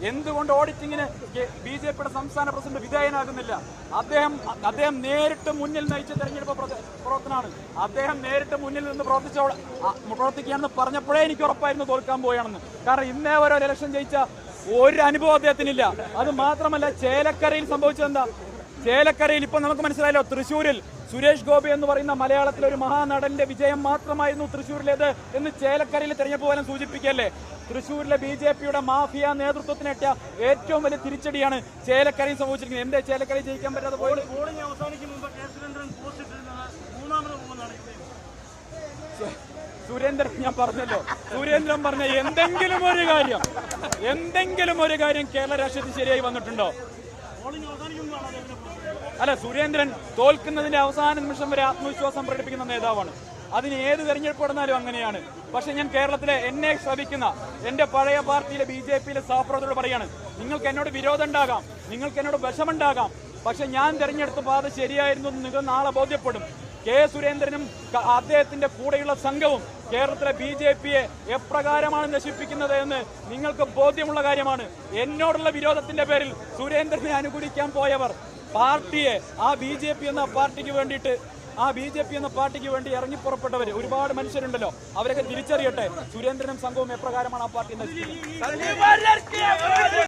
എന്തുകൊണ്ട് ഓഡിറ്റിങ്ങിന് ബി.ജെ.പിയുടെ സംസ്ഥാന പ്രസിഡന്റ് വിധേയനാകുന്നില്ല? അദ്ദേഹം നേരിട്ട് മുന്നിൽ നയിച്ച തെരഞ്ഞെടുപ്പ് പ്രവർത്തനമാണ്. അദ്ദേഹം നേരിട്ട് മുന്നിൽ നിന്ന് പ്രവർത്തിക്കുകയാണെന്ന് പറഞ്ഞപ്പോഴേ എനിക്ക് ഉറപ്പായിരുന്നു തോൽക്കാൻ പോവുകയാണെന്ന്. കാരണം ഇന്നേ വരെ ഒരു ഇലക്ഷൻ ജയിച്ച ഒരു അനുഭവം അദ്ദേഹത്തിനില്ല. അത് മാത്രമല്ല, ചേലക്കരയിൽ സംഭവിച്ചത് എന്താ? ചേലക്കരയിൽ ഇപ്പൊ നമുക്ക് മനസ്സിലായല്ലോ, തൃശ്ശൂരിൽ സുരേഷ് ഗോപി എന്ന് പറയുന്ന മലയാളത്തിലെ ഒരു മഹാനടന്റെ വിജയം മാത്രമായിരുന്നു തൃശ്ശൂരിലേത് എന്ന് ചേലക്കരയിലെ തെരഞ്ഞെടുപ്പ് ഫലം സൂചിപ്പിക്കല്ലേ? തൃശ്ശൂരിലെ ബി.ജെ.പിയുടെ മാഫിയ നേതൃത്വത്തിനേറ്റ ഏറ്റവും വലിയ തിരിച്ചടിയാണ് ചേലക്കരയിൽ സംഭവിച്ചിരിക്കുന്നത്. എന്തേ ചേലക്കരയിൽ ജയിക്കാൻ പറ്റാതെ പോയത്? സുരേന്ദ്രൻ, ഞാൻ പറഞ്ഞല്ലോ, സുരേന്ദ്രൻ പറഞ്ഞ എന്തെങ്കിലും ഒരു കാര്യം കേരള രാഷ്ട്രീയത്തിൽ ശരിയായി വന്നിട്ടുണ്ടോ? അല്ല, സുരേന്ദ്രൻ തോൽക്കുന്നതിന്റെ അവസാന നിമിഷം വരെ ആത്മവിശ്വാസം പ്രകടിപ്പിക്കുന്ന നേതാവാണ്. അതിന് ഏത് തെരഞ്ഞെടുപ്പ് നടന്നാലും അങ്ങനെയാണ്. പക്ഷെ ഞാൻ കേരളത്തിലെ എന്നെ ശ്രമിക്കുന്ന എന്റെ പഴയ പാർട്ടിയിലെ ബി.ജെ.പിയിലെ സഹപ്രവർത്തകരോട് പറയാണ്, നിങ്ങൾക്ക് എന്നോട് വിരോധം ഉണ്ടാകാം, നിങ്ങൾക്ക് എന്നോട് വിഷമുണ്ടാകാം, പക്ഷെ ഞാൻ തെരഞ്ഞെടുത്ത പാത ശരിയായിരുന്നു എന്ന് നിങ്ങൾ നാളെ ബോധ്യപ്പെടും. കെ സുരേന്ദ്രനും അദ്ദേഹത്തിന്റെ കൂടെയുള്ള സംഘവും കേരളത്തിലെ ബി.ജെ.പിയെ എപ്രകാരമാണ് നശിപ്പിക്കുന്നത് എന്ന് നിങ്ങൾക്ക് ബോധ്യമുള്ള കാര്യമാണ്. എന്നോടുള്ള വിരോധത്തിന്റെ പേരിൽ സുരേന്ദ്രനെ അനുകൂലിക്കാൻ പോയവർ പാർട്ടിയെ, ആ ബി.ജെ.പി എന്ന പാർട്ടിക്ക് വേണ്ടി ഇറങ്ങിപ്പുറപ്പെട്ടവർ ഒരുപാട് മനുഷ്യരുണ്ടല്ലോ, അവരൊക്കെ തിരിച്ചറിയട്ടെ സുരേന്ദ്രനും സംഘവും എപ്രകാരമാണ് ആ പാർട്ടി നശിപ്പിക്കുന്നത്.